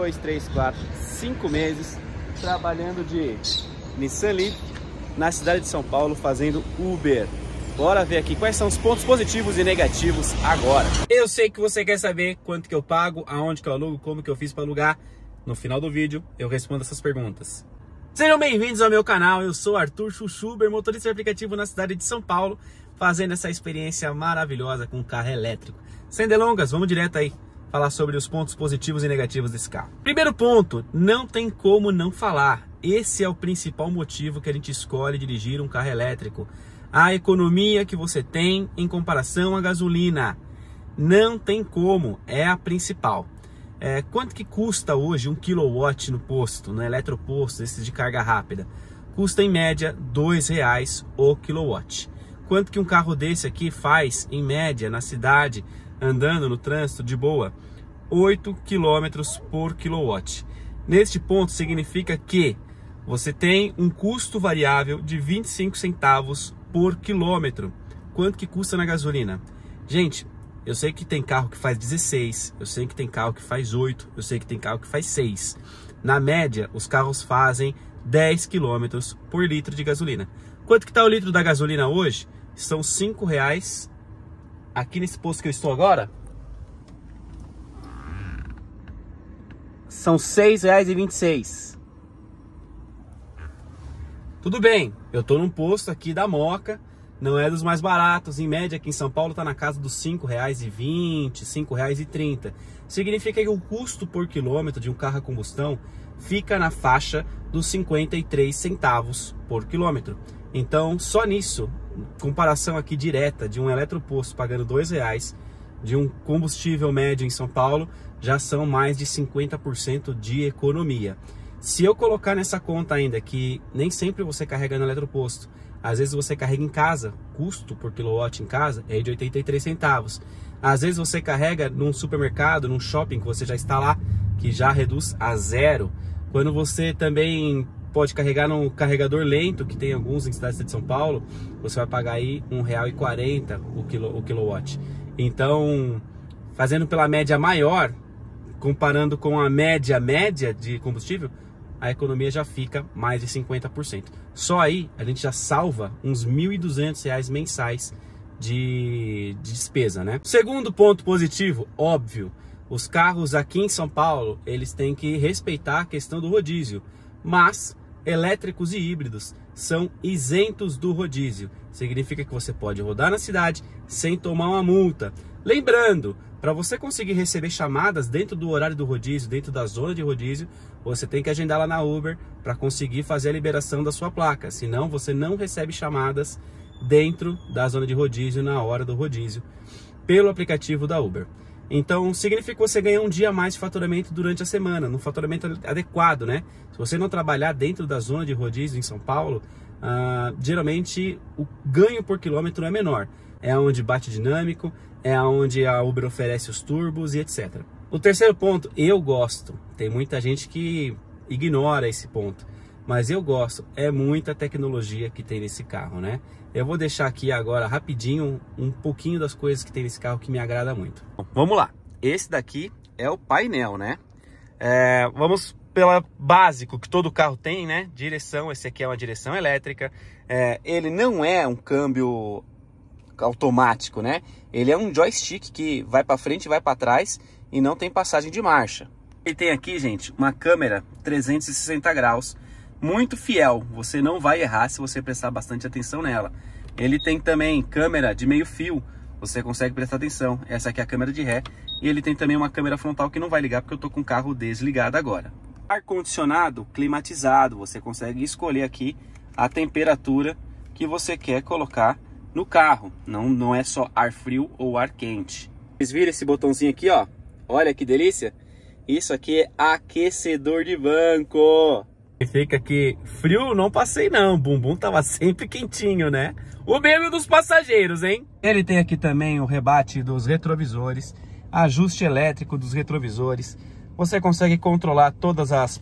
2, 3, 4, 5 meses trabalhando de Nissan Leaf na cidade de São Paulo fazendo Uber. Bora ver aqui quais são os pontos positivos e negativos agora. Eu sei que você quer saber quanto que eu pago, aonde que eu alugo, como que eu fiz para alugar. No final do vídeo eu respondo essas perguntas. Sejam bem-vindos ao meu canal, eu sou Arthur Chuchuber, motorista de aplicativo na cidade de São Paulo, fazendo essa experiência maravilhosa com um carro elétrico. Sem delongas, vamos direto aí falar sobre os pontos positivos e negativos desse carro. Primeiro ponto, não tem como não falar. Esse é o principal motivo que a gente escolhe dirigir um carro elétrico. A economia que você tem em comparação à gasolina. Não tem como, é a principal. Quanto que custa hoje 1 kW no posto, no eletroposto, esses de carga rápida? Custa em média R$2 o quilowatt. Quanto que um carro desse aqui faz em média na cidade, andando no trânsito de boa? 8 km por quilowatt. Neste ponto significa que você tem um custo variável de 25 centavos por quilômetro. Quanto que custa na gasolina? Gente, eu sei que tem carro que faz 16, eu sei que tem carro que faz 8, eu sei que tem carro que faz 6. Na média, os carros fazem 10 km por litro de gasolina. Quanto que está o litro da gasolina hoje? São R$5. Aqui nesse posto que eu estou agora, são R$6,26. Tudo bem, eu estou num posto aqui da Moca, não é dos mais baratos, em média aqui em São Paulo está na casa dos R$5,20, R$5,30. Significa que o custo por quilômetro de um carro a combustão fica na faixa dos 53 centavos por quilômetro. Então, só nisso, comparação aqui direta de um eletroposto pagando R$2, de um combustível médio em São Paulo, já são mais de 50% de economia. Se eu colocar nessa conta ainda que nem sempre você carrega no eletroposto, às vezes você carrega em casa, custo por quilowatt em casa é de 83 centavos. Às vezes você carrega num supermercado, num shopping que você já está lá, que já reduz a 0. Quando você também pode carregar num carregador lento, que tem alguns em cidades de São Paulo, você vai pagar aí R$1,40 o quilowatt. Então, fazendo pela média maior, comparando com a média de combustível, a economia já fica mais de 50%. Só aí a gente já salva uns R$1.200 mensais de despesa, né? Segundo ponto positivo, óbvio, os carros aqui em São Paulo, eles têm que respeitar a questão do rodízio, mas elétricos e híbridos são isentos do rodízio. Significa que você pode rodar na cidade sem tomar uma multa. Lembrando, para você conseguir receber chamadas dentro do horário do rodízio, dentro da zona de rodízio, você tem que agendar lá na Uber para conseguir fazer a liberação da sua placa. Senão você não recebe chamadas dentro da zona de rodízio na hora do rodízio pelo aplicativo da Uber. Então significa que você ganha um dia a mais de faturamento durante a semana, no faturamento adequado, né? Se você não trabalhar dentro da zona de rodízio em São Paulo, geralmente o ganho por quilômetro é menor. É onde bate dinâmico, é onde a Uber oferece os turbos e etc. O terceiro ponto, eu gosto. Tem muita gente que ignora esse ponto, mas eu gosto. É muita tecnologia que tem nesse carro, né? Eu vou deixar aqui agora rapidinho um pouquinho das coisas que tem nesse carro que me agrada muito. Bom, vamos lá. Esse daqui é o painel, né? Vamos pelo básico que todo carro tem, né? Direção, esse aqui é uma direção elétrica. Ele não é um câmbio automático, né? Ele é um joystick que vai para frente e vai para trás e não tem passagem de marcha. Ele tem aqui, gente, uma câmera 360 graus, muito fiel. Você não vai errar se você prestar bastante atenção nela. Ele tem também câmera de meio fio, você consegue prestar atenção. Essa aqui é a câmera de ré. E ele tem também uma câmera frontal que não vai ligar porque eu tô com o carro desligado agora. Ar-condicionado climatizado, você consegue escolher aqui a temperatura que você quer colocar no carro. Não é só ar frio ou ar quente. Vocês viram esse botãozinho aqui, ó? Olha que delícia. Isso aqui é aquecedor de banco. Fica aqui, frio não passei não, o bumbum tava sempre quentinho, né? O mesmo dos passageiros, hein? Ele tem aqui também o rebate dos retrovisores, ajuste elétrico dos retrovisores. Você consegue controlar todas as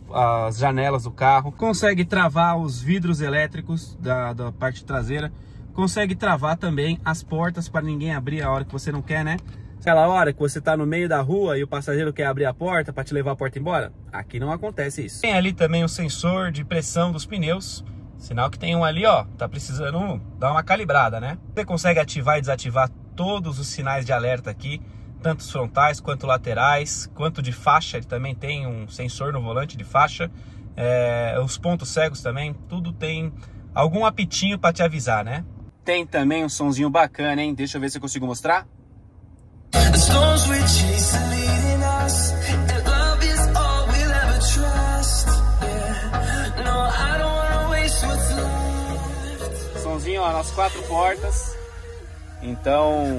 janelas do carro, consegue travar os vidros elétricos da parte traseira, consegue travar também as portas para ninguém abrir a hora que você não quer, né? Aquela hora que você tá no meio da rua e o passageiro quer abrir a porta para te levar a porta embora? Aqui não acontece isso. Tem ali também o sensor de pressão dos pneus, sinal que tem um ali, ó, tá precisando dar uma calibrada, né? Você consegue ativar e desativar todos os sinais de alerta aqui, tanto os frontais quanto laterais, quanto de faixa. Ele também tem um sensor no volante de faixa, os pontos cegos também, tudo tem algum apitinho para te avisar, né? Tem também um sonzinho bacana, hein? Deixa eu ver se eu consigo mostrar. Sonzinho, ó, nas 4 portas. Então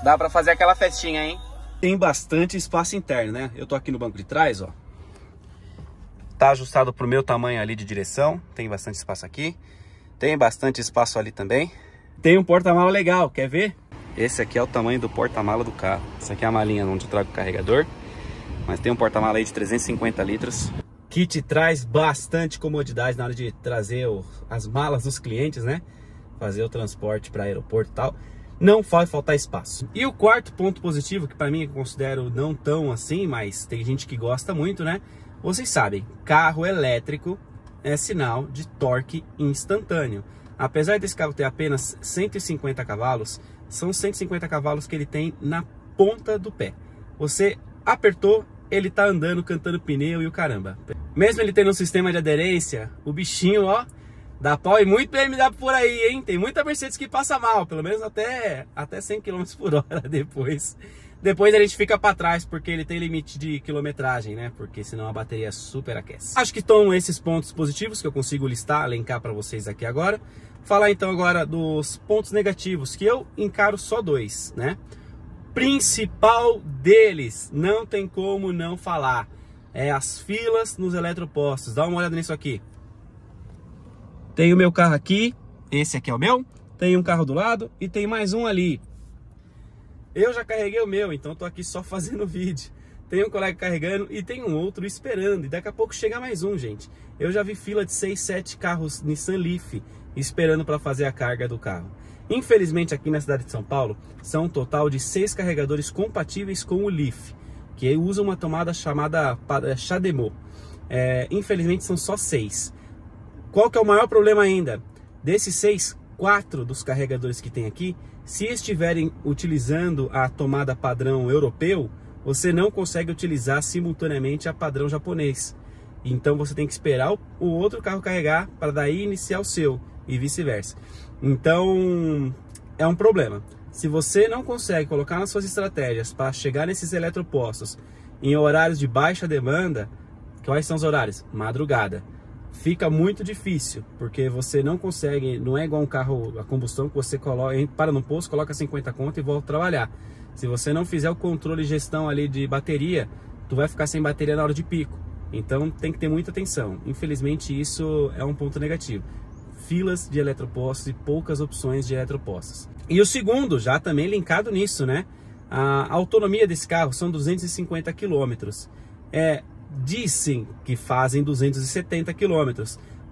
dá pra fazer aquela festinha, hein? Tem bastante espaço interno, né? Eu tô aqui no banco de trás, ó. Tá ajustado pro meu tamanho ali de direção. Tem bastante espaço aqui. Tem bastante espaço ali também. Tem um porta-mala legal, quer ver? Esse aqui é o tamanho do porta-mala do carro. Essa aqui é a malinha onde eu trago o carregador. Mas tem um porta-mala aí de 350 litros. Que te traz bastante comodidade na hora de trazer as malas dos clientes, né? Fazer o transporte para aeroporto e tal. Não vai faltar espaço. E o quarto ponto positivo, que para mim eu considero não tão assim, mas tem gente que gosta muito, né? Vocês sabem, carro elétrico é sinal de torque instantâneo. Apesar desse carro ter apenas 150 cavalos, são 150 cavalos que ele tem na ponta do pé. Você apertou, ele tá andando, cantando pneu e o caramba. Mesmo ele tendo um sistema de aderência, o bichinho, ó, dá pau e muito BMW por aí, hein? Tem muita Mercedes que passa mal, pelo menos até 100 km por hora depois. Depois a gente fica para trás, porque ele tem limite de quilometragem, né? Porque senão a bateria super aquece. Acho que estão esses pontos positivos que eu consigo listar, elencar para vocês aqui agora. Falar então agora dos pontos negativos, que eu encaro só 2, né? Principal deles, não tem como não falar, é as filas nos eletropostos. Dá uma olhada nisso aqui. Tem o meu carro aqui, esse aqui é o meu, tem um carro do lado e tem mais um ali. Eu já carreguei o meu, então tô aqui só fazendo vídeo. Tem um colega carregando e tem um outro esperando. E daqui a pouco chega mais um, gente. Eu já vi fila de 6, 7 carros Nissan Leaf esperando para fazer a carga do carro. Infelizmente aqui na cidade de São Paulo, são um total de 6 carregadores compatíveis com o Leaf, que usa uma tomada chamada CHAdeMO. Infelizmente são só 6. Qual que é o maior problema ainda? Desses 6, 4 dos carregadores que tem aqui, se estiverem utilizando a tomada padrão europeu, você não consegue utilizar simultaneamente a padrão japonês. Então você tem que esperar o outro carro carregar para daí iniciar o seu e vice-versa. Então é um problema. Se você não consegue colocar nas suas estratégias para chegar nesses eletropostos em horários de baixa demanda, quais são os horários? Madrugada. Fica muito difícil, porque você não consegue, não é igual um carro a combustão que você coloca, para no posto, coloca 50 conto e volta a trabalhar. Se você não fizer o controle e gestão ali de bateria, tu vai ficar sem bateria na hora de pico. Então tem que ter muita atenção. Infelizmente isso é um ponto negativo. Filas de eletropostos e poucas opções de eletropostos. E o segundo, já também linkado nisso, né? A autonomia desse carro são 250 km. Dizem que fazem 270 km,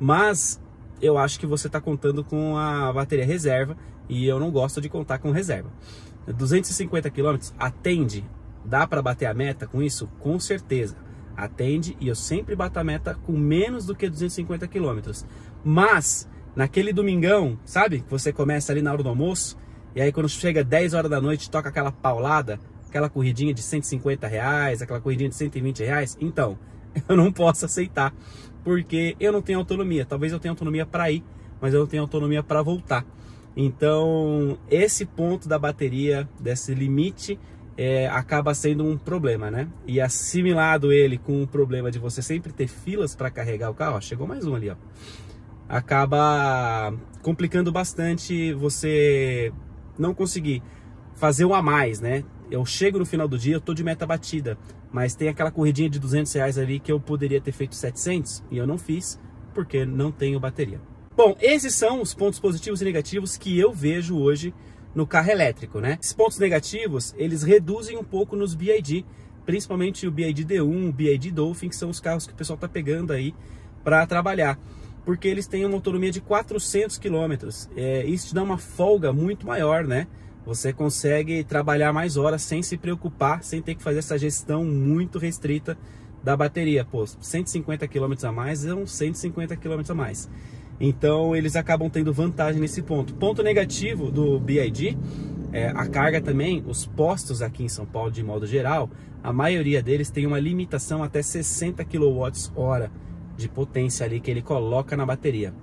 mas eu acho que você está contando com a bateria reserva e eu não gosto de contar com reserva. 250 km atende? Dá para bater a meta com isso? Com certeza. Atende, e eu sempre bato a meta com menos do que 250 km. Mas naquele domingão, sabe? Que você começa ali na hora do almoço, e aí quando chega 10 horas da noite, toca aquela paulada, aquela corridinha de 150 reais, aquela corridinha de 120 reais. Então, eu não posso aceitar, porque eu não tenho autonomia. Talvez eu tenha autonomia para ir, mas eu não tenho autonomia para voltar. Então, esse ponto da bateria, desse limite, acaba sendo um problema, né? E assimilado ele com o problema de você sempre ter filas para carregar o carro, ó, chegou mais um ali, ó. Acaba complicando bastante você não conseguir fazer um a mais, né? Eu chego no final do dia, eu tô de meta batida, mas tem aquela corridinha de 200 reais ali que eu poderia ter feito 700 e eu não fiz porque não tenho bateria. Bom, esses são os pontos positivos e negativos que eu vejo hoje no carro elétrico, né? Esses pontos negativos, eles reduzem um pouco nos BYD, principalmente o BYD D1, o BYD Dolphin, que são os carros que o pessoal tá pegando aí para trabalhar, porque eles têm uma autonomia de 400 km. Isso te dá uma folga muito maior, né? você consegue trabalhar mais horas sem se preocupar, sem ter que fazer essa gestão muito restrita da bateria. Pô, 150 km a mais são 150 km a mais. Então eles acabam tendo vantagem nesse ponto. Ponto negativo do BYD é a carga também. Os postos aqui em São Paulo, de modo geral, a maioria deles tem uma limitação até 60 kWh de potência ali que ele coloca na bateria.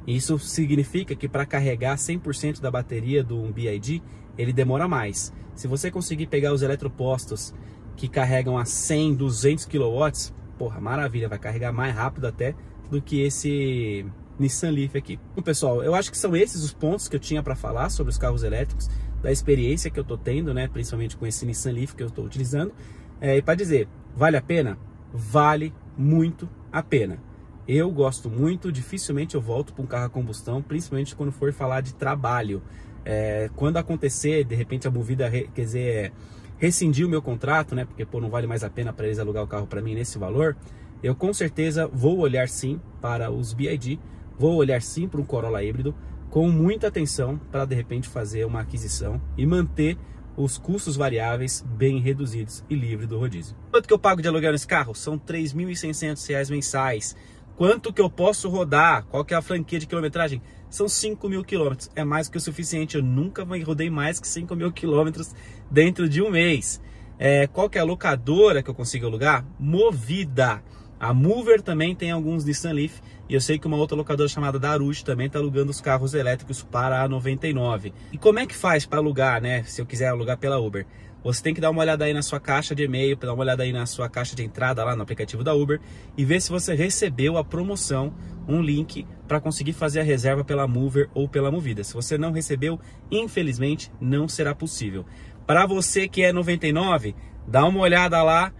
Isso significa que para carregar 100% da bateria do BYD, ele demora mais. Se você conseguir pegar os eletropostos que carregam a 100, 200 kW, porra, maravilha, vai carregar mais rápido até do que esse Nissan Leaf aqui. Bom, pessoal, eu acho que são esses os pontos que eu tinha para falar sobre os carros elétricos, da experiência que eu tô tendo, né, principalmente com esse Nissan Leaf que eu estou utilizando. E para dizer, vale a pena? Vale muito a pena. Eu gosto muito, dificilmente eu volto para um carro a combustão, principalmente quando for falar de trabalho. Quando acontecer, de repente a Movida, quer dizer, rescindir o meu contrato, né, porque pô, não vale mais a pena para eles alugar o carro para mim nesse valor, eu com certeza vou olhar sim para os BYD, vou olhar sim para um Corolla híbrido, com muita atenção para de repente fazer uma aquisição e manter os custos variáveis bem reduzidos e livre do rodízio. Quanto que eu pago de aluguel nesse carro? São R$ 3.600 mensais. Quanto que eu posso rodar? Qual que é a franquia de quilometragem? São 5.000 quilômetros. É mais que o suficiente. Eu nunca rodei mais que 5.000 quilômetros dentro de um mês. Qual que é a locadora que eu consigo alugar? Movida. A Mover também tem alguns Nissan Leaf. E eu sei que uma outra locadora chamada Darush também está alugando os carros elétricos para a 99. E como é que faz para alugar, né? Se eu quiser alugar pela Uber? Você tem que dar uma olhada aí na sua caixa de e-mail, dar uma olhada aí na sua caixa de entrada lá no aplicativo da Uber e ver se você recebeu a promoção, um link para conseguir fazer a reserva pela Mover ou pela Movida. Se você não recebeu, infelizmente não será possível. Para você que é 99, dá uma olhada lá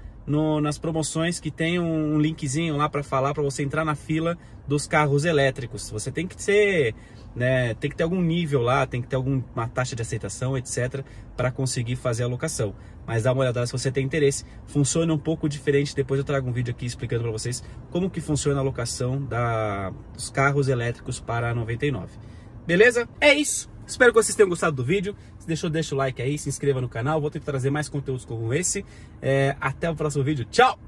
nas promoções que tem um linkzinho lá para falar para você entrar na fila dos carros elétricos. Você tem que ser, né, tem que ter algum nível lá, tem que ter alguma taxa de aceitação, etc, para conseguir fazer a locação. Mas dá uma olhada se você tem interesse. Funciona um pouco diferente. Depois eu trago um vídeo aqui explicando para vocês como que funciona a locação dos carros elétricos para a 99. Beleza? É isso. Espero que vocês tenham gostado do vídeo. Se deixou, deixa o like aí, se inscreva no canal. Vou tentar trazer mais conteúdos como esse. Até o próximo vídeo. Tchau!